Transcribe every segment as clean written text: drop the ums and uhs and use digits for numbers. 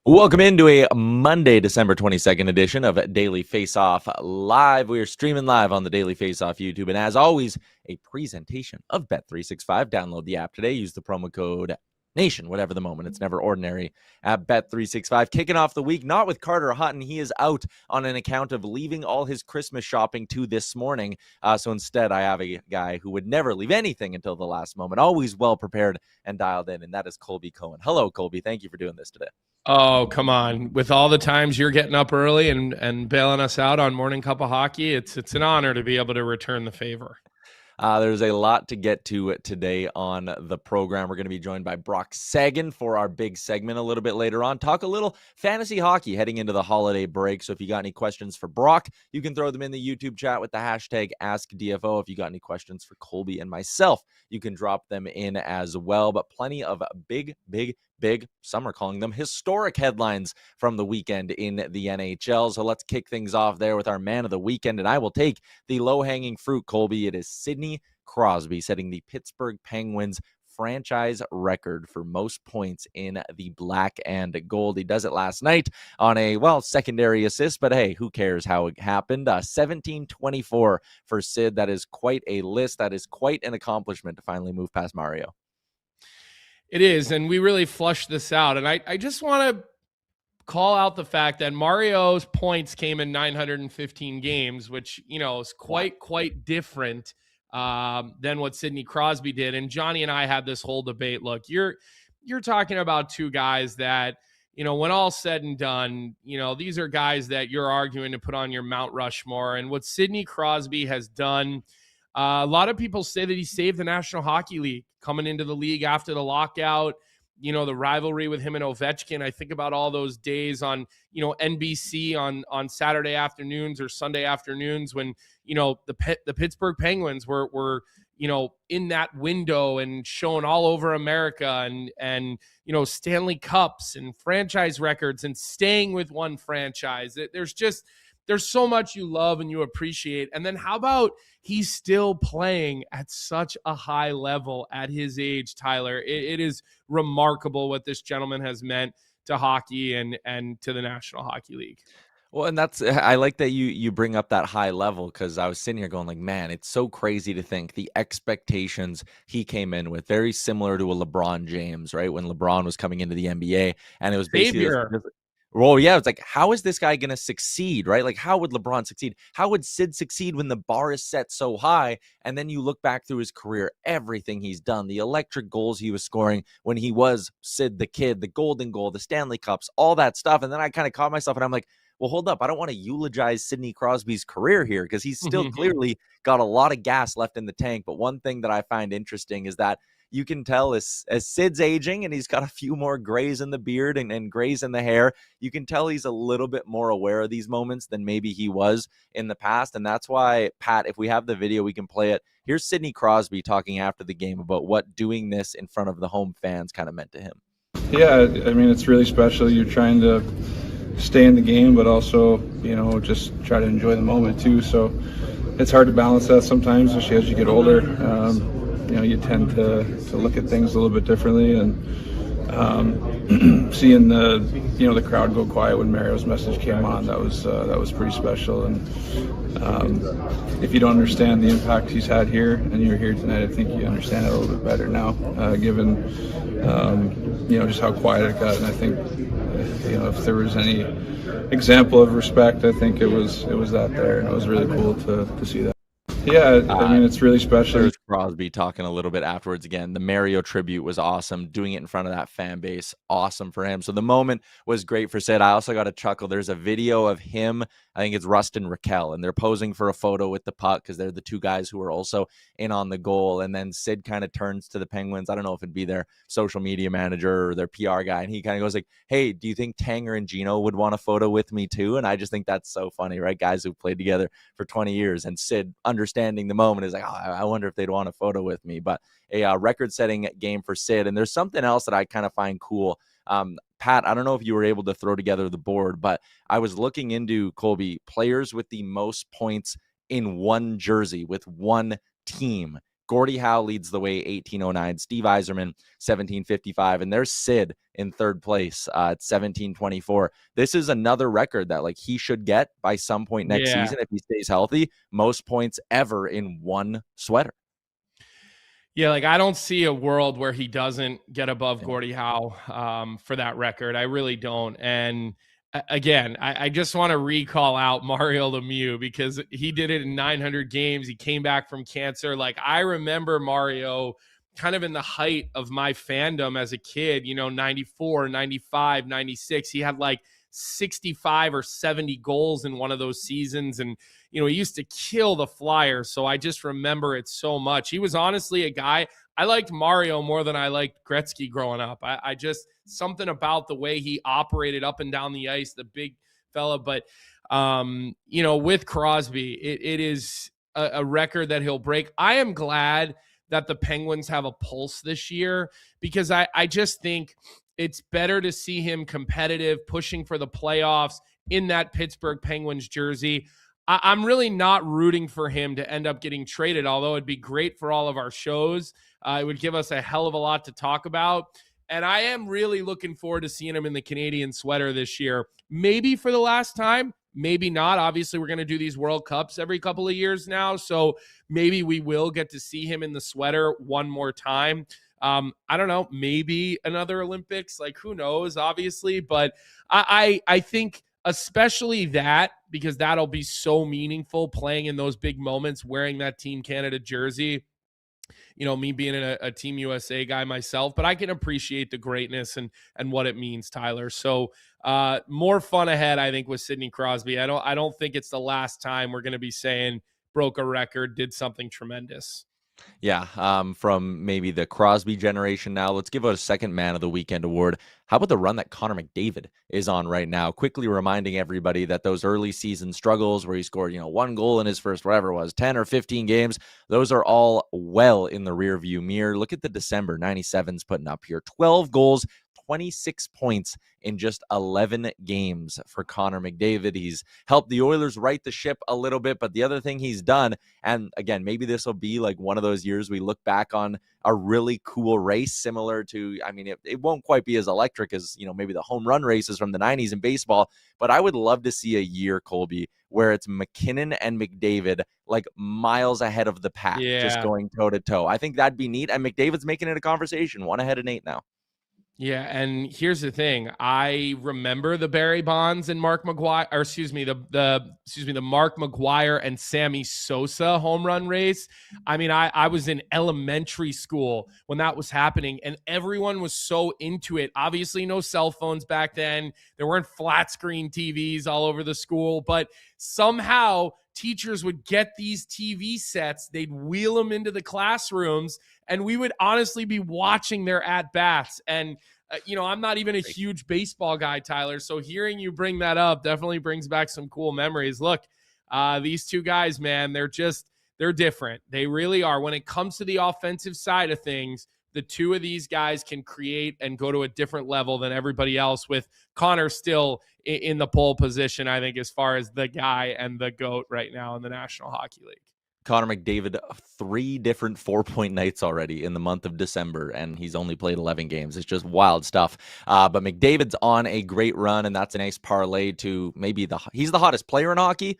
Welcome into a Monday, December 22nd edition of Daily Faceoff Live. We are streaming live on the Daily Faceoff YouTube. And as always, a presentation of Bet365. Download the app today. Use the promo code NATION, whatever the moment. It's never ordinary at Bet365. Kicking off the week, not with Carter Hutton. He is out on an account of leaving all his Christmas shopping to this morning. So instead, I have a guy who would never leave anything until the last moment. Always well prepared and dialed in. And that is Colby Cohen. Hello, Colby. Thank you for doing this today. Oh, come on. With all the times you're getting up early and bailing us out on Morning Cup of Hockey, it's an honor to be able to return the favor. There's a lot to get to today on the program. We're going to be joined by Brock Seguin for our big segment a little bit later on. Talk a little fantasy hockey heading into the holiday break. So if you got any questions for Brock, you can throw them in the YouTube chat with the hashtag askDFO. If you got any questions for Colby and myself, you can drop them in as well. But plenty of big, some are calling them historic headlines from the weekend in the NHL. So let's kick things off there with our man of the weekend. And I will take the low-hanging fruit, Colby. It is Sidney Crosby setting the Pittsburgh Penguins franchise record for most points in the black and gold. He does it last night on a, secondary assist, but hey, who cares how it happened? 17-24 for Sid. That is quite a list. That is quite an accomplishment to finally move past Mario. It is, and we really flushed this out. And I just want to call out the fact that Mario's points came in 915 games, which, is quite different than what Sidney Crosby did. And Johnny and I had this whole debate. Look, you're talking about two guys that, when all's said and done, these are guys that you're arguing to put on your Mount Rushmore. And what Sidney Crosby has done, a lot of people say that he saved the National Hockey League coming into the league after the lockout. The rivalry with him and Ovechkin. I think about all those days on, NBC on Saturday afternoons or Sunday afternoons when, the Pittsburgh Penguins were in that window and shown all over America and Stanley Cups and franchise records and staying with one franchise. There's so much you love and you appreciate. And then how about he's still playing at such a high level at his age, Tyler? It is remarkable what this gentleman has meant to hockey and to the National Hockey League. Well, and I like that you bring up that high level, because I was sitting here going like, man, it's so crazy to think the expectations he came in with, very similar to a LeBron James, right? When LeBron was coming into the NBA, and it was basically well, yeah, it's like, how is this guy going to succeed, right? Like, how would LeBron succeed? How would Sid succeed when the bar is set so high? And then you look back through his career, everything he's done, the electric goals he was scoring when he was Sid the Kid, the Golden Goal, the Stanley Cups, all that stuff. And then I kind of caught myself and I'm like, well, hold up. I don't want to eulogize Sidney Crosby's career here, because he's still clearly got a lot of gas left in the tank. But one thing that I find interesting is that you can tell as Sid's aging and he's got a few more grays in the beard and grays in the hair, you can tell he's a little bit more aware of these moments than maybe he was in the past. And that's why, Pat, if we have the video, we can play it. Here's Sidney Crosby talking after the game about what doing this in front of the home fans kind of meant to him. Yeah, I mean, it's really special. You're trying to stay in the game, but also, just try to enjoy the moment too. So it's hard to balance that sometimes, especially as you get older. You tend to look at things a little bit differently, and seeing the crowd go quiet when Mario's message came on, that was pretty special. And if you don't understand the impact he's had here, and you're here tonight, I think you understand it a little bit better now, given just how quiet it got. And I think if there was any example of respect, I think it was that there, and it was really cool to see that. Yeah, I mean, it's really special. There's Crosby talking a little bit afterwards again. The Mario tribute was awesome. Doing it in front of that fan base, awesome for him. So the moment was great for Sid. I also got a chuckle. There's a video of him, I think it's Rust and Raquel, and they're posing for a photo with the puck because they're the two guys who are also in on the goal. And then Sid kind of turns to the Penguins. I don't know if it'd be their social media manager or their PR guy. And he kind of goes like, hey, do you think Tanger and Gino would want a photo with me too? And I just think that's so funny, right? Guys who played together for 20 years. And Sid, understanding the moment, is like, oh, I wonder if they'd want a photo with me. But a record-setting game for Sid. And there's something else that I kind of find cool. Pat, I don't know if you were able to throw together the board, but I was looking into, Colby, players with the most points in one jersey with one team Gordie Howe leads the way, 1809. Steve Yzerman, 1755. And there's Sid in third place at 1724. This is another record that like he should get by some point next season if he stays healthy. Most points ever in one sweater. Yeah, like I don't see a world where he doesn't get above Gordie Howe for that record. I really don't. And again, I just want to recall out Mario Lemieux because he did it in 900 games. He came back from cancer. Like I remember Mario kind of in the height of my fandom as a kid, 94, 95, 96. He had like 65 or 70 goals in one of those seasons. And, he used to kill the Flyers. So I just remember it so much. He was honestly a guy, I liked Mario more than I liked Gretzky growing up. I just, something about the way he operated up and down the ice, the big fella. But, with Crosby, it is a record that he'll break. I am glad that the Penguins have a pulse this year because I just think it's better to see him competitive, pushing for the playoffs in that Pittsburgh Penguins jersey. I'm really not rooting for him to end up getting traded, although it'd be great for all of our shows. It would give us a hell of a lot to talk about. And I am really looking forward to seeing him in the Canadian sweater this year. Maybe for the last time, maybe not. Obviously, we're going to do these World Cups every couple of years now, so maybe we will get to see him in the sweater one more time. I don't know, maybe another Olympics, like who knows, obviously. But I think especially that, because that'll be so meaningful playing in those big moments, wearing that Team Canada jersey. Me being a Team USA guy myself, but I can appreciate the greatness and what it means, Tyler. So more fun ahead, I think, with Sidney Crosby. I don't think it's the last time we're going to be saying broke a record, did something tremendous. Yeah, from maybe the Crosby generation now, let's give out a second man of the weekend award. How about the run that Connor McDavid is on right now? Quickly reminding everybody that those early season struggles where he scored, one goal in his first, whatever it was, 10 or 15 games, those are all well in the rearview mirror. Look at the December 97s putting up here. 12 goals, 26 points in just 11 games for Connor McDavid. He's helped the Oilers right the ship a little bit, but the other thing he's done, and again, maybe this will be like one of those years we look back on a really cool race similar to, it won't quite be as electric as, maybe the home run races from the 90s in baseball, but I would love to see a year, Colby, where it's McKinnon and McDavid like miles ahead of the pack, just going toe-to-toe. I think that'd be neat, and McDavid's making it a conversation, 1 ahead of Nate now. Yeah, and here's the thing. I remember the Barry Bonds and Mark McGuire, or the Mark McGuire and Sammy Sosa home run race. I was in elementary school when that was happening, and everyone was so into it. Obviously, no cell phones back then. There weren't flat screen TVs all over the school, but somehow teachers would get these TV sets, they'd wheel them into the classrooms, and we would honestly be watching their at-bats. And, I'm not even a huge baseball guy, Tyler, so hearing you bring that up definitely brings back some cool memories. Look, these two guys, man, they're different. They really are. When it comes to the offensive side of things, the two of these guys can create and go to a different level than everybody else, with Connor still in the pole position, I think, as far as the guy and the GOAT right now in the National Hockey League. Connor McDavid, 3 different 4-point nights already in the month of December, and he's only played 11 games. It's just wild stuff. But McDavid's on a great run, and that's a nice parlay to maybe he's the hottest player in hockey.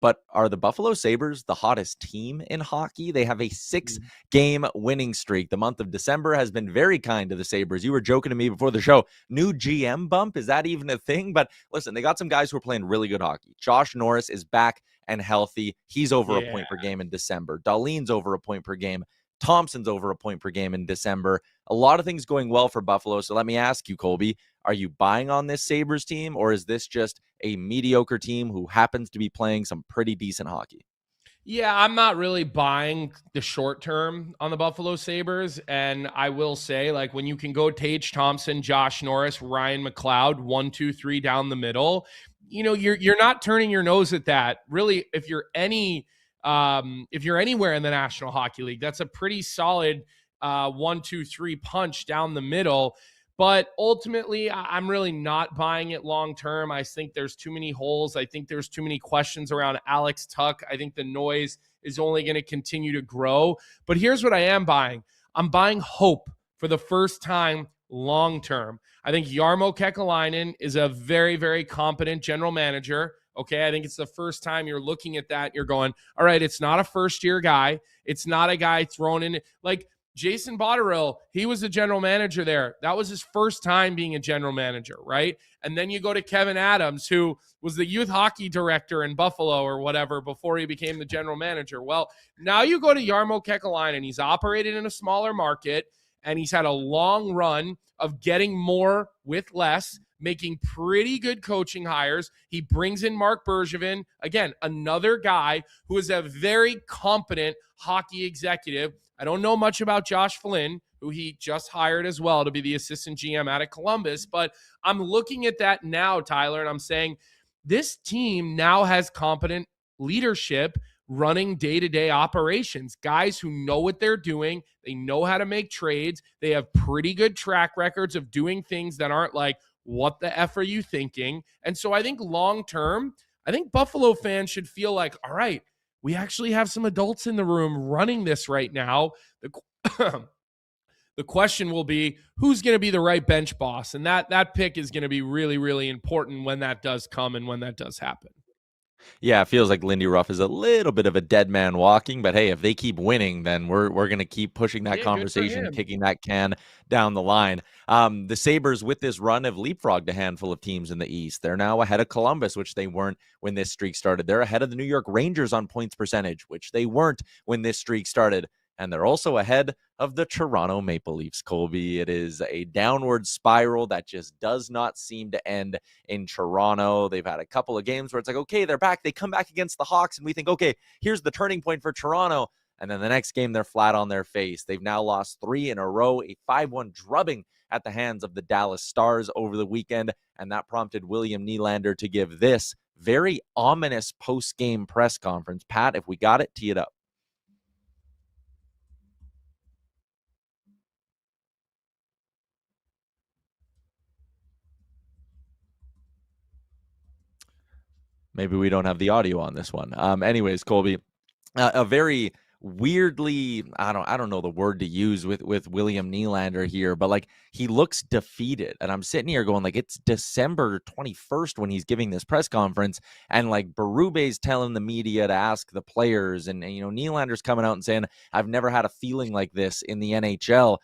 But are the Buffalo Sabres the hottest team in hockey? They have a 6-game winning streak. The month of December has been very kind to the Sabres. You were joking to me before the show. New GM bump? Is that even a thing? But listen, they got some guys who are playing really good hockey. Josh Norris is back and healthy. He's over a point per game in December. Dahlin's over a point per game. Thompson's over a point per game in December. A lot of things going well for Buffalo. So let me ask you, Colby, are you buying on this Sabres team, or is this just a mediocre team who happens to be playing some pretty decent hockey? Yeah, I'm not really buying the short term on the Buffalo Sabres. And I will say, like, when you can go Tage Thompson, Josh Norris, Ryan McLeod, 1, 2, 3 down the middle, you're not turning your nose at that. Really, if you're anywhere in the National Hockey League, that's a pretty solid 1, 2, 3 punch down the middle. But ultimately, I'm really not buying it long term. I think there's too many holes. I think there's too many questions around Alex Tuch. I think the noise is only going to continue to grow. But here's what I am buying. I'm buying hope for the first time long term. I think Jarmo Kekalainen is a very, very competent general manager. Okay, I think it's the first time you're looking at that. You're going, all right, it's not a first-year guy. It's not a guy thrown in. Like Jason Botterill, he was a general manager there. That was his first time being a general manager, right? And then you go to Kevin Adams, who was the youth hockey director in Buffalo or whatever before he became the general manager. Well, now you go to Jarmo Kekalainen. He's operated in a smaller market, and he's had a long run of getting more with less, making pretty good coaching hires. He brings in Mark Bergevin, again, another guy who is a very competent hockey executive. I don't know much about Josh Flynn, who he just hired as well to be the assistant GM out of Columbus, but I'm looking at that now, Tyler, and I'm saying this team now has competent leadership running day-to-day operations, guys who know what they're doing. They know how to make trades. They have pretty good track records of doing things that aren't like, what the F are you thinking? And so I think long-term, I think Buffalo fans should feel like, all right, we actually have some adults in the room running this right now. The question will be, who's going to be the right bench boss? And that pick is going to be really, really important when that does come and when that does happen. Yeah, it feels like Lindy Ruff is a little bit of a dead man walking, but hey, if they keep winning, then we're going to keep pushing that conversation, kicking that can down the line. The Sabres with this run have leapfrogged a handful of teams in the East. They're now ahead of Columbus, which they weren't when this streak started. They're ahead of the New York Rangers on points percentage, which they weren't when this streak started. And they're also ahead of the Toronto Maple Leafs, Colby. It is a downward spiral that just does not seem to end in Toronto. They've had a couple of games where it's like, okay, they're back. They come back against the Hawks, and we think, okay, here's the turning point for Toronto. And then the next game, they're flat on their face. They've now lost 3 in a row, a 5-1 drubbing at the hands of the Dallas Stars over the weekend. And that prompted William Nylander to give this very ominous post-game press conference. Pat, if we got it, tee it up. Maybe we don't have the audio on this one. Anyways, Colby, a very weirdly, I don't know the word to use with William Nylander here, but like he looks defeated. And I'm sitting here going like, it's December 21st when he's giving this press conference, and like Berube's telling the media to ask the players, and you know, Nylander's coming out and saying, I've never had a feeling like this in the NHL.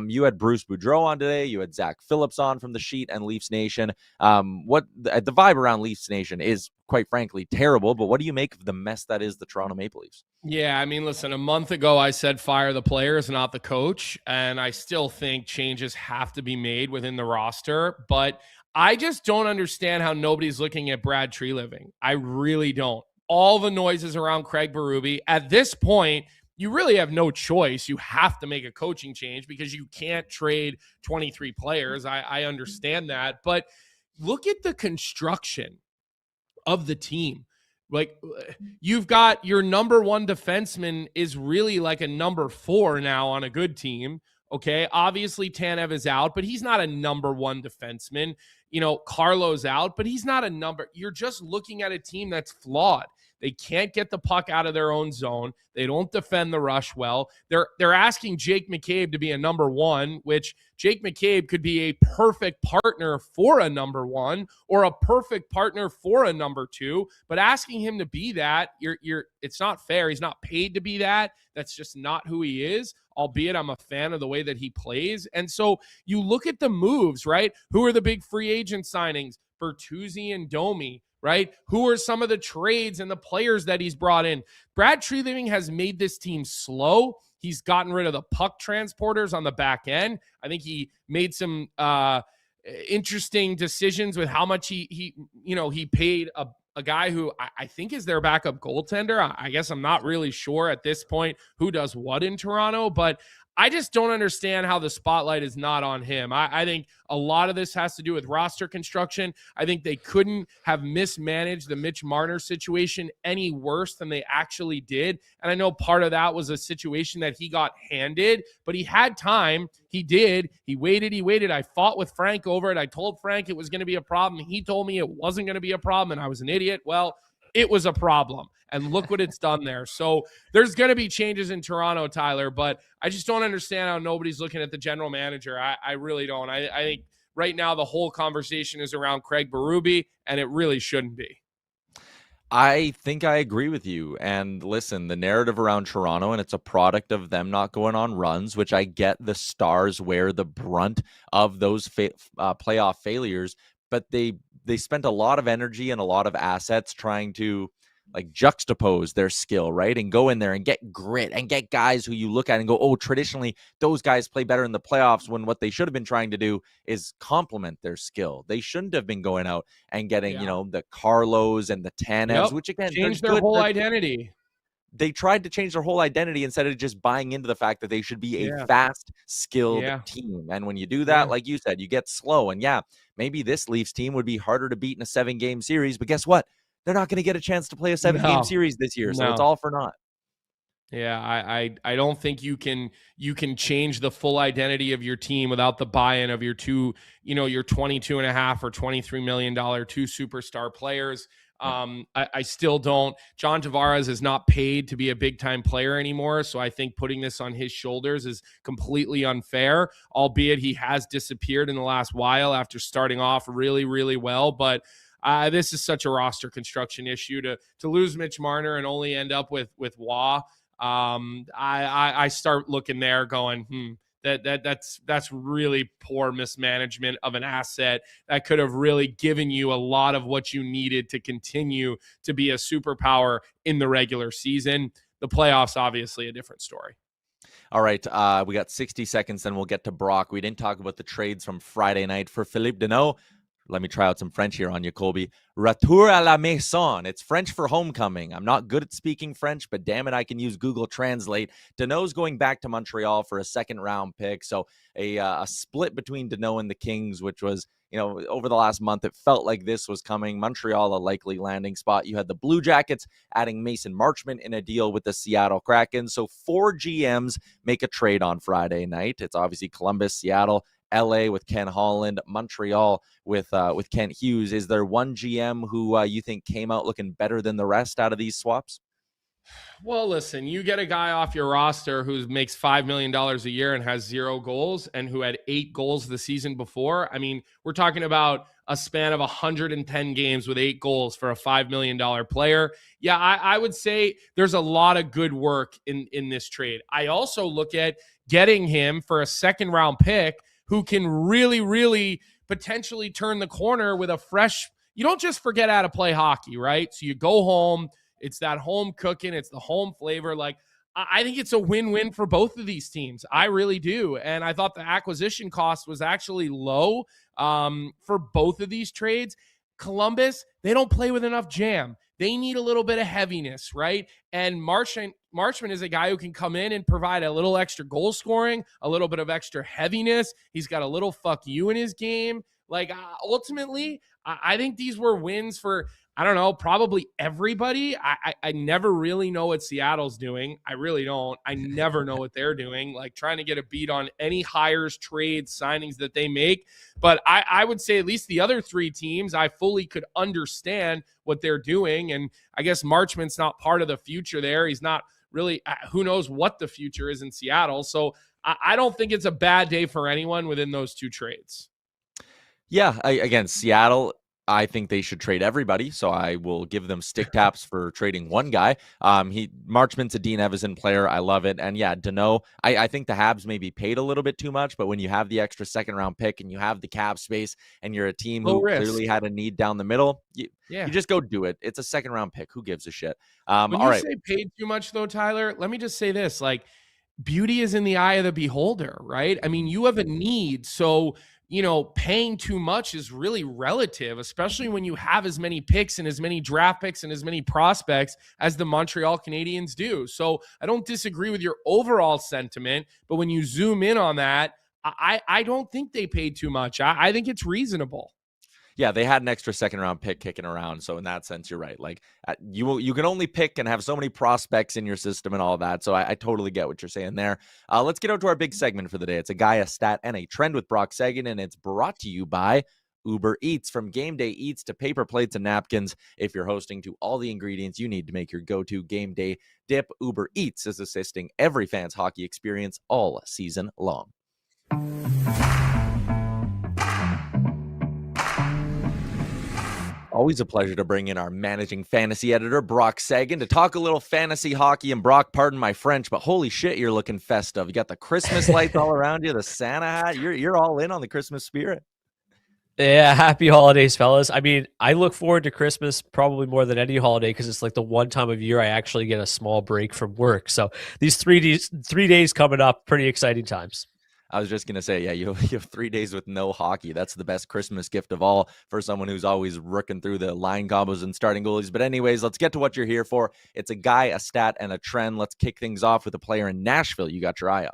You had Bruce Boudreau on today. You had Zach Phillips on from the Sheet and Leafs Nation. What the vibe around Leafs Nation is, quite frankly, terrible. But what do you make of the mess that is the Toronto Maple Leafs? Yeah, I mean, listen, a month ago I said fire the players, not the coach. And I still think changes have to be made within the roster. But I just don't understand how nobody's looking at Brad Treliving. I really don't. All the noises around Craig Berube. At this point, you really have no choice. You have to make a coaching change because you can't trade 23 players. I understand that. But look at the construction of the team. Like, you've got your number one defenseman is really like a number 4 now on a good team. Okay. Obviously Tanev is out, but he's not a number 1 defenseman. You know, Carlo's out, but he's not a number. You're just looking at a team that's flawed. They can't get the puck out of their own zone. They don't defend the rush well. They're asking Jake McCabe to be a number 1, which Jake McCabe could be a perfect partner for a number 1 or a perfect partner for a number 2. But asking him to be that, it's not fair. He's not paid to be that. That's just not who he is. Albeit I'm a fan of the way that he plays. And so you look at the moves, right? Who are the big free agent signings? Bertuzzi and Domi. Right? Who are some of the trades and the players that he's brought in? Brad Treliving has made this team slow. He's gotten rid of the puck transporters on the back end. I think he made some interesting decisions with how much he paid a guy who I think is their backup goaltender. I guess I'm not really sure at this point who does what in Toronto, but I just don't understand how the spotlight is not on him. I think a lot of this has to do with roster construction. I think they couldn't have mismanaged the Mitch Marner situation any worse than they actually did. And I know part of that was a situation that he got handed, but he had time. He did. He waited. I fought with Frank over it. I told Frank it was going to be a problem. He told me it wasn't going to be a problem, and I was an idiot. Well, it was a problem. And look what it's done there. So there's going to be changes in Toronto, Tyler, but I just don't understand how nobody's looking at the general manager. I really don't. I think right now the whole conversation is around Craig Berube, and it really shouldn't be. I think I agree with you. And listen, the narrative around Toronto, and it's a product of them not going on runs, which I get the Stars wear the brunt of those playoff failures, but they spent a lot of energy and a lot of assets trying to like juxtapose their skill, right? And go in there and get grit and get guys who you look at and go, oh, traditionally those guys play better in the playoffs, when what they should have been trying to do is complement their skill. They shouldn't have been going out and getting, the Carlos and the Tanevs, which again, change their whole identity. They tried to change their whole identity instead of just buying into the fact that they should be a fast, skilled team. And when you do that, like you said, you get slow. And maybe this Leafs team would be harder to beat in a 7-game series, but guess what? They're not going to get a chance to play a 7-game series this year, so it's all for naught. Yeah, I don't think you can change the full identity of your team without the buy-in of your two, your $22.5 or $23 million two superstar players. I still don't. John Tavares is not paid to be a big-time player anymore, so I think putting this on his shoulders is completely unfair, albeit he has disappeared in the last while after starting off really, really well, but this is such a roster construction issue to lose Mitch Marner and only end up with Waugh. I start looking there going, that's really poor mismanagement of an asset that could have really given you a lot of what you needed to continue to be a superpower in the regular season. The playoffs, obviously a different story. All right, we got 60 seconds, then we'll get to Brock. We didn't talk about the trades from Friday night for Philippe Deneau. Let me try out some French here on you, Colby. Retour à la Maison. It's French for homecoming. I'm not good at speaking French, but damn it, I can use Google Translate. Deneau's going back to Montreal for a second-round pick. So a split between Deneau and the Kings, which was, over the last month, it felt like this was coming. Montreal, a likely landing spot. You had the Blue Jackets adding Mason Marchment in a deal with the Seattle Kraken. So 4 GMs make a trade on Friday night. It's obviously Columbus, Seattle, LA with Ken Holland, Montreal with Kent Hughes. Is there one GM who you think came out looking better than the rest out of these swaps? Well, listen, you get a guy off your roster who makes $5 million a year and has 0 goals and who had 8 goals the season before. I mean, we're talking about a span of 110 games with 8 goals for a $5 million player. Yeah, I would say there's a lot of good work in this trade. I also look at getting him for a second-round pick who can really, really potentially turn the corner with a fresh, you don't just forget how to play hockey, right? So you go home, it's that home cooking, it's the home flavor. Like, I think it's a win-win for both of these teams. I really do. And I thought the acquisition cost was actually low for both of these trades. Columbus, they don't play with enough jam. They need a little bit of heaviness, right? And Marchment is a guy who can come in and provide a little extra goal scoring, a little bit of extra heaviness. He's got a little fuck you in his game. Like, ultimately, I think these were wins for, I don't know, probably everybody. I never really know what Seattle's doing. I really don't. I never know what they're doing, like trying to get a beat on any hires, trades, signings that they make. But I would say at least the other 3 teams, I fully could understand what they're doing. And I guess Marchment's not part of the future there. He's not really, who knows what the future is in Seattle. So I don't think it's a bad day for anyone within those 2 trades. Yeah, again, Seattle, I think they should trade everybody, so I will give them stick taps for trading one guy. Marchment's a Dean Evison player. I love it. And yeah, Deneau, I think the Habs maybe paid a little bit too much, but when you have the extra second-round pick and you have the cap space and you're a team who clearly had a need down the middle, you just go do it. It's a second-round pick. Who gives a shit? When you say paid too much, though, Tyler, let me just say this. Like, beauty is in the eye of the beholder, right? I mean, you have a need, so paying too much is really relative, especially when you have as many picks and as many draft picks and as many prospects as the Montreal Canadiens do. So I don't disagree with your overall sentiment, but when you zoom in on that, I don't think they paid too much. I think it's reasonable. Yeah, they had an extra second round pick kicking around. So in that sense, you're right. Like you can only pick and have so many prospects in your system and all that. So I totally get what you're saying there. Let's get out to our big segment for the day. It's a guy, a stat, and a trend with Brock Seguin, and it's brought to you by Uber Eats. From game day eats to paper plates and napkins, if you're hosting to all the ingredients you need to make your go-to game day dip, Uber Eats is assisting every fan's hockey experience all season long. Always a pleasure to bring in our managing fantasy editor, Brock Seguin, to talk a little fantasy hockey. And Brock, pardon my French, but holy shit, you're looking festive. You got the Christmas lights all around you, the Santa hat. You're all in on the Christmas spirit. Yeah, happy holidays, fellas. I mean, I look forward to Christmas probably more than any holiday because it's like the one time of year I actually get a small break from work. So these 3 days coming up, pretty exciting times. I was just going to say, yeah, you have 3 days with no hockey. That's the best Christmas gift of all for someone who's always working through the line combos and starting goalies. But anyways, let's get to what you're here for. It's a guy, a stat, and a trend. Let's kick things off with a player in Nashville you got your eye on.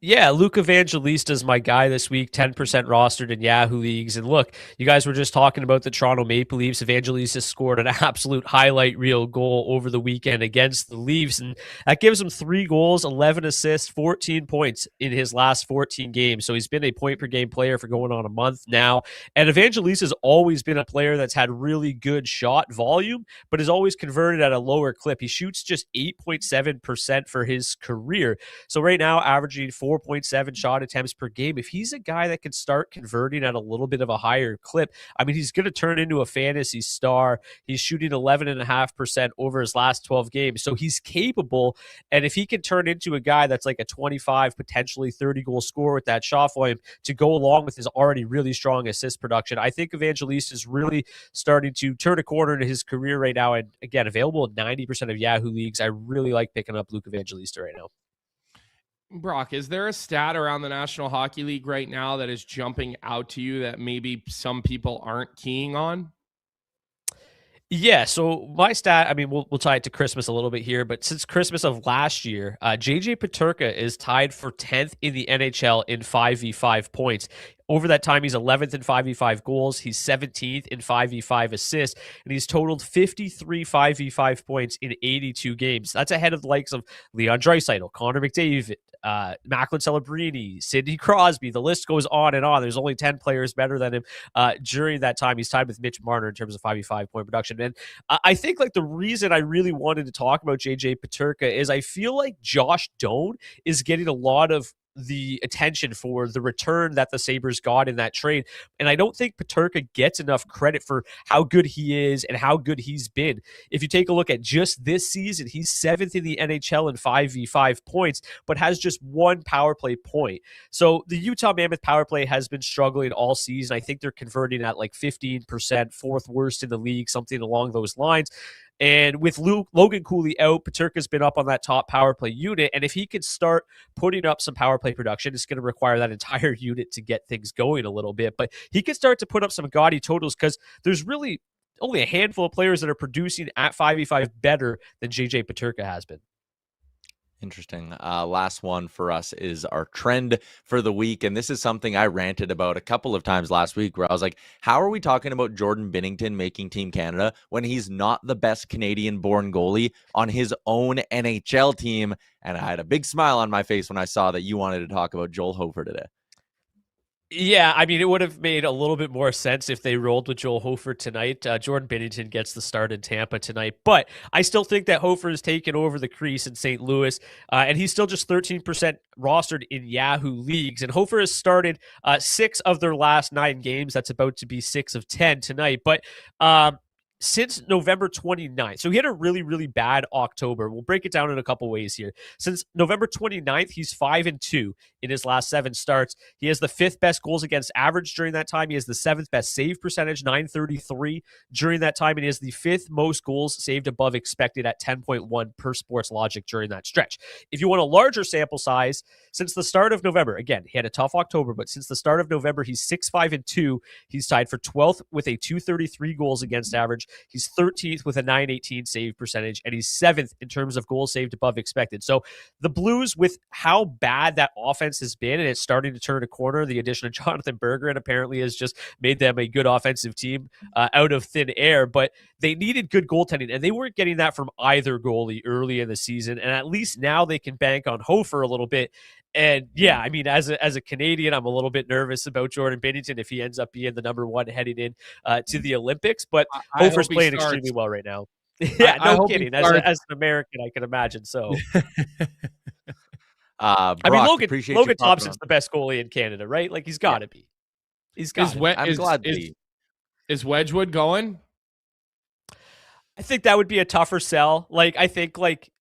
Yeah, Luke Evangelista is my guy this week, 10% rostered in Yahoo leagues. And look, you guys were just talking about the Toronto Maple Leafs. Evangelista scored an absolute highlight reel goal over the weekend against the Leafs, and that gives him 3 goals, 11 assists, 14 points in his last 14 games. So he's been a point-per-game player for going on a month now. And Evangelista has always been a player that's had really good shot volume, but is always converted at a lower clip. He shoots just 8.7% for his career. So right now, averaging 4.7 shot attempts per game. If he's a guy that can start converting at a little bit of a higher clip, I mean, he's going to turn into a fantasy star. He's shooting 11.5% over his last 12 games. So he's capable. And if he can turn into a guy that's like a 25, potentially 30 goal scorer with that shot volume to go along with his already really strong assist production, I think Evangelista is really starting to turn a corner in his career right now. And again, available in 90% of Yahoo leagues. I really like picking up Luke Evangelista right now. Brock, is there a stat around the National Hockey League right now that is jumping out to you that maybe some people aren't keying on? Yeah, so my stat, I mean, we'll tie it to Christmas a little bit here, but since Christmas of last year, JJ Peterka is tied for 10th in the NHL in 5v5 points. Over that time, he's 11th in 5v5 goals. He's 17th in 5v5 assists, and he's totaled 53 5v5 points in 82 games. That's ahead of the likes of Leon Draisaitl, Connor McDavid, Macklin Celebrini, Sidney Crosby. The list goes on and on. There's only 10 players better than him during that time. He's tied with Mitch Marner in terms of 5v5 point production. And I think like the reason I really wanted to talk about JJ Peterka is I feel like Josh Doan is getting a lot of the attention for the return that the Sabres got in that trade. And I don't think Peterka gets enough credit for how good he is and how good he's been. If you take a look at just this season, he's 7th in the NHL in 5v5 points, but has just 1 power play point. So the Utah Mammoth power play has been struggling all season. I think they're converting at like 15%, 4th worst in the league, something along those lines. And with Logan Cooley out, Peterka's been up on that top power play unit. And if he can start putting up some power play production, it's going to require that entire unit to get things going a little bit. But he can start to put up some gaudy totals because there's really only a handful of players that are producing at 5v5 better than JJ Peterka has been. Interesting. Last one for us is our trend for the week. And this is something I ranted about a couple of times last week where I was like, how are we talking about Jordan Binnington making Team Canada when he's not the best Canadian-born goalie on his own NHL team? And I had a big smile on my face when I saw that you wanted to talk about Joel Hofer today. Yeah, I mean, it would have made a little bit more sense if they rolled with Joel Hofer tonight. Jordan Binnington gets the start in Tampa tonight, but I still think that Hofer has taken over the crease in St. Louis, and he's still just 13% rostered in Yahoo leagues. And Hofer has started 6 of their last 9 games. That's about to be 6 of 10 tonight, but since November 29th. So he had a really, really bad October. We'll break it down in a couple ways here. Since November 29th, he's 5-2 in his last 7 starts. He has the 5th best goals against average during that time. He has the 7th best save percentage, 933 during that time. And he has the 5th most goals saved above expected at 10.1 per Sports Logic during that stretch. If you want a larger sample size, since the start of November, again, he had a tough October, but since the start of November, he's 6-5-2. He's tied for 12th with a 233 goals against average. He's 13th with a 918 save percentage, and he's 7th in terms of goals saved above expected. So the Blues, with how bad that offense has been, and it's starting to turn a corner, the addition of Jonathan Berggren apparently has just made them a good offensive team out of thin air, but they needed good goaltending, and they weren't getting that from either goalie early in the season, and at least now they can bank on Hofer a little bit. And yeah, I mean, as a Canadian, I'm a little bit nervous about Jordan Binnington if he ends up being the number 1 heading in to the Olympics. But Hofer's playing extremely well right now. Yeah, no kidding. As an American, I can imagine so. Brock, I mean, Logan Thompson's on. the best goalie in Canada, right? Like, he's got to be. He's got. I'm glad. Is Wedgwood going? I think that would be a tougher sell. Like, I think like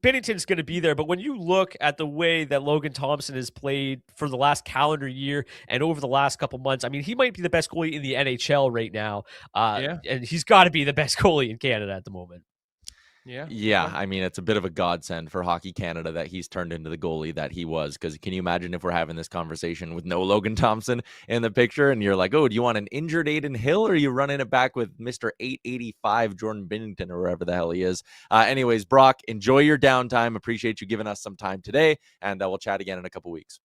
Binnington's going to be there, but when you look at the way that Logan Thompson has played for the last calendar year and over the last couple months, I mean, he might be the best goalie in the NHL right now, and he's got to be the best goalie in Canada at the moment. Yeah. I mean, it's a bit of a godsend for Hockey Canada that he's turned into the goalie that he was. Because can you imagine if we're having this conversation with no Logan Thompson in the picture, and you're like, oh, do you want an injured Aiden Hill, or are you running it back with Mr. 885 Jordan Binnington or wherever the hell he is? Anyways, Brock, enjoy your downtime. Appreciate you giving us some time today, and we'll chat again in a couple weeks.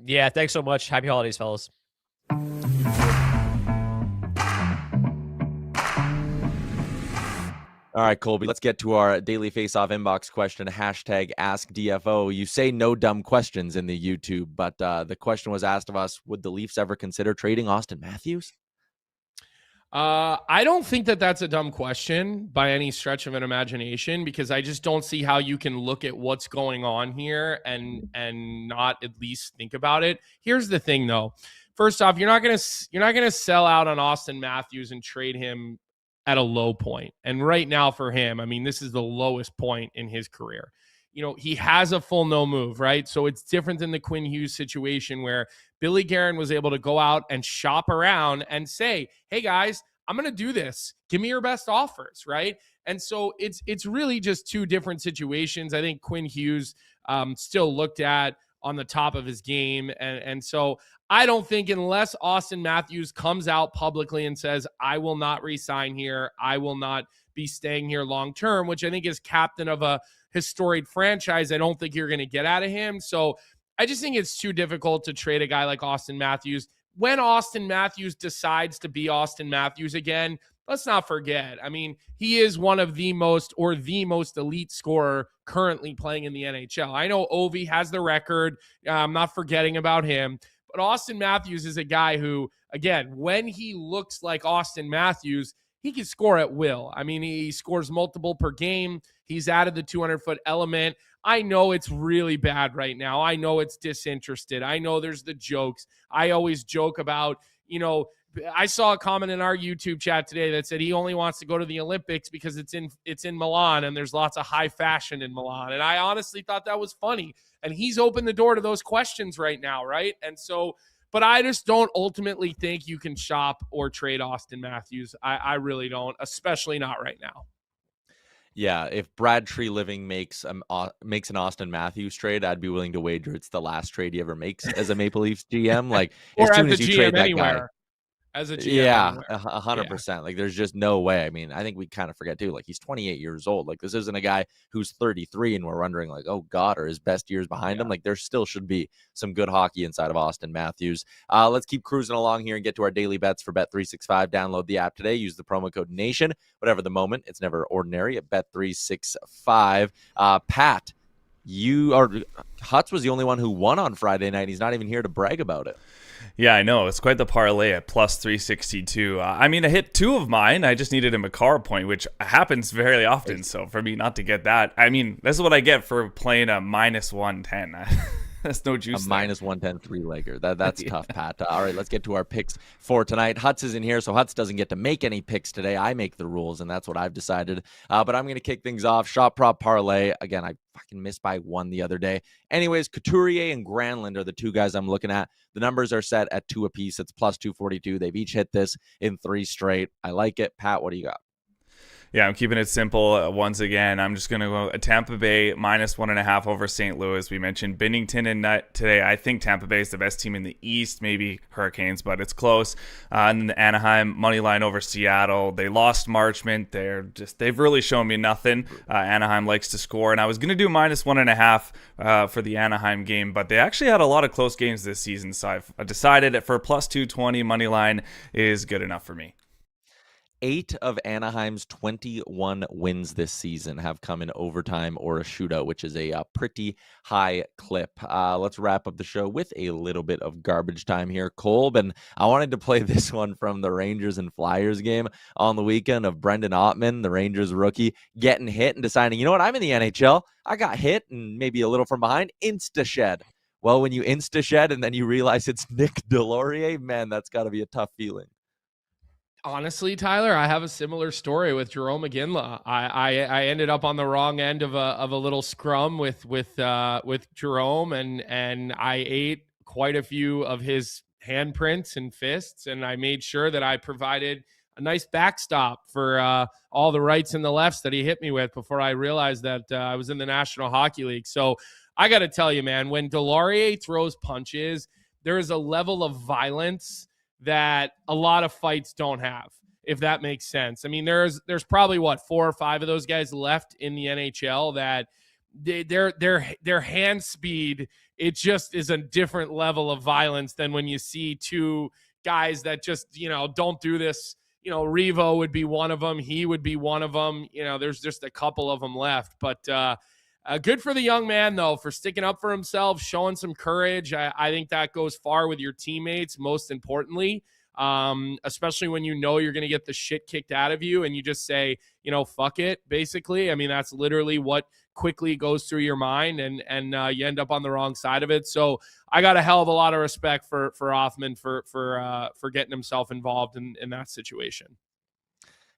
Yeah, thanks so much. Happy holidays, fellas. All right, Colby, let's get to our daily Faceoff inbox question, hashtag askDFO. You say no dumb questions in the YouTube, but the question was asked of us, would the Leafs ever consider trading Austin Matthews? I don't think that that's a dumb question by any stretch of an imagination, because I just don't see how you can look at what's going on here and not at least think about it. Here's the thing, though. First off, you're not gonna sell out on Austin Matthews and trade him at a low point. And right now for him, I mean, this is the lowest point in his career. You know, he has a full no move, right? So it's different than the Quinn Hughes situation where Billy Guerin was able to go out and shop around and say, hey guys, I'm going to do this. Give me your best offers, right? And so it's really just two different situations. I think Quinn Hughes still looked at on the top of his game. And so I don't think, unless Austin Matthews comes out publicly and says, I will not re-sign here, I will not be staying here long-term, which I think is captain of a historic franchise, I don't think you're going to get out of him. So I just think it's too difficult to trade a guy like Austin Matthews. When Austin Matthews decides to be Austin Matthews again, let's not forget, I mean, he is one of the most elite scorer currently playing in the NHL. I know Ovi has the record. I'm not forgetting about him. But Austin Matthews is a guy who, again, when he looks like Austin Matthews, he can score at will. I mean, he scores multiple per game. He's added the 200-foot element. I know it's really bad right now. I know it's disinterested. I know there's the jokes. I always joke about, you know, I saw a comment in our YouTube chat today that said he only wants to go to the Olympics because it's in Milan and there's lots of high fashion in Milan. And I honestly thought that was funny. And he's opened the door to those questions right now, right? And so, but I just don't ultimately think you can shop or trade Austin Matthews. I really don't, especially not right now. Yeah, if Brad Treliving makes an Austin Matthews trade, I'd be willing to wager it's the last trade he ever makes as a Maple Leafs GM. Like, as soon as you trade that guy. As a GM, yeah, 100%. Like, there's just no way. I mean, I think we kind of forget too. Like, he's 28 years old. Like, this isn't a guy who's 33 and we're wondering, like, oh God, are his best years behind him? Like, there still should be some good hockey inside of Austin Matthews. Let's keep cruising along here and get to our daily bets for Bet365. Download the app today. Use the promo code NATION. Whatever the moment, it's never ordinary at Bet365. Pat, Hutz was the only one who won on Friday night. He's not even here to brag about it. Yeah, I know. It's quite the parlay at plus 362. I mean, I hit two of mine. I just needed a Makar point, which happens very often. So for me not to get that, I mean, this is what I get for playing a minus 110. That's no juice. A minus 110 three-legger. That's tough, Pat. All right, let's get to our picks for tonight. Huts is in here, so Huts doesn't get to make any picks today. I make the rules, and that's what I've decided. But I'm going to kick things off. Shot prop parlay. Again, I fucking missed by one the other day. Anyways, Couturier and Granlund are the two guys I'm looking at. The numbers are set at 2 apiece. It's plus 242. They've each hit this in 3 straight. I like it. Pat, what do you got? Yeah, I'm keeping it simple. Once again, I'm just going to go Tampa Bay minus 1.5 over St. Louis. We mentioned Binnington and Nutt today. I think Tampa Bay is the best team in the East, maybe Hurricanes, but it's close. And then Anaheim money line over Seattle. They lost Marchment. They've really shown me nothing. Anaheim likes to score, and I was going to do minus 1.5 for the Anaheim game, but they actually had a lot of close games this season, so I've decided that for plus 220 money line is good enough for me. 8 of Anaheim's 21 wins this season have come in overtime or a shootout, which is a pretty high clip. Let's wrap up the show with a little bit of garbage time here. Colby, and I wanted to play this one from the Rangers and Flyers game on the weekend of Brendan Ottman, the Rangers rookie, getting hit and deciding, you know what, I'm in the NHL. I got hit and maybe a little from behind. Insta-shed. Well, when you insta-shed and then you realize it's Nick Delorier, man, that's got to be a tough feeling. Honestly, Tyler, I have a similar story with Jerome McGinley. I ended up on the wrong end of a little scrum with Jerome, and I ate quite a few of his handprints and fists, and I made sure that I provided a nice backstop for all the rights and the lefts that he hit me with before I realized that I was in the National Hockey League. So I got to tell you, man, when Delorier throws punches, there is a level of violence that a lot of fights don't have, if that makes sense. I mean, there's probably 4 or 5 of those guys left in the NHL that their hand speed, it just is a different level of violence than when you see 2 guys that just, don't do this. Revo would be one of them. He would be one of them. There's just a couple of them left, but good for the young man, though, for sticking up for himself, showing some courage. I think that goes far with your teammates, most importantly, especially when you're going to get the shit kicked out of you and you just say, fuck it, basically. I mean, that's literally what quickly goes through your mind, and you end up on the wrong side of it. So I got a hell of a lot of respect for Othman for getting himself involved in that situation.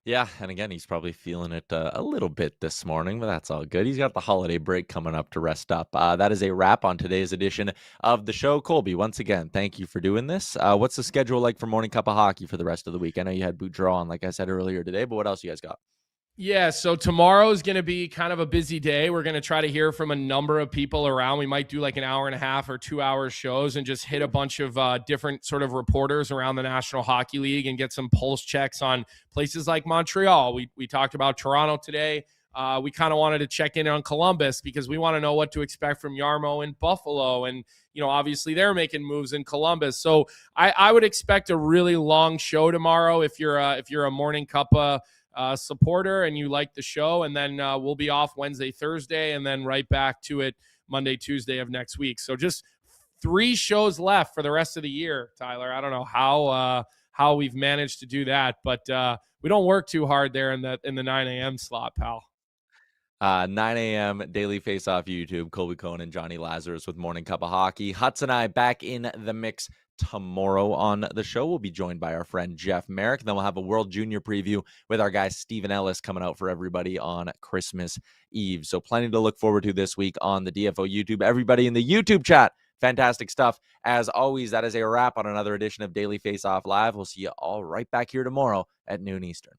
Yeah, and again, he's probably feeling it a little bit this morning, but that's all good. He's got the holiday break coming up to rest up. That is a wrap on today's edition of the show. Colby, once again, thank you for doing this. What's the schedule like for Morning Cup of Hockey for the rest of the week? I know you had Boudreaux on, like I said earlier today, but what else you guys got? Yeah, so tomorrow is going to be kind of a busy day. We're going to try to hear from a number of people around. We might do like an hour and a half or 2 hour shows and just hit a bunch of different sort of reporters around the National Hockey League and get some pulse checks on places like Montreal. We talked about Toronto today. We kind of wanted to check in on Columbus because we want to know what to expect from Yarmo and Buffalo. And, obviously they're making moves in Columbus. So I would expect a really long show tomorrow if you're a Morning Cuppa supporter and you like the show, and then we'll be off Wednesday, Thursday, and then right back to it Monday, Tuesday of next week. So just 3 shows left for the rest of the year, Tyler. I don't know how we've managed to do that, but we don't work too hard there in the 9 a.m. slot, pal. 9 a.m. Daily Faceoff YouTube. Colby Cohen and Johnny Lazarus with Morning Cup of Hockey. Huts and I back in the mix tomorrow on the show. We'll be joined by our friend Jeff Merrick. Then we'll have a World Junior preview with our guy Stephen Ellis coming out for everybody on Christmas Eve. So plenty to look forward to this week on the DFO YouTube. Everybody in the YouTube chat, fantastic stuff. As always, that is a wrap on another edition of Daily Faceoff Live. We'll see you all right back here tomorrow at noon Eastern.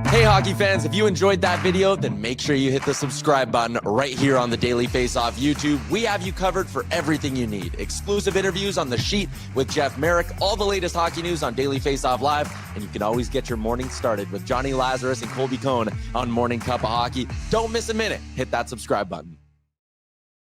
Hey, hockey fans, if you enjoyed that video, then make sure you hit the subscribe button right here on the Daily Faceoff YouTube. We have you covered for everything you need. Exclusive interviews on The Sheet with Jeff Merrick, all the latest hockey news on Daily Faceoff Live, and you can always get your morning started with Johnny Lazarus and Colby Cohen on Morning Cup of Hockey. Don't miss a minute. Hit that subscribe button.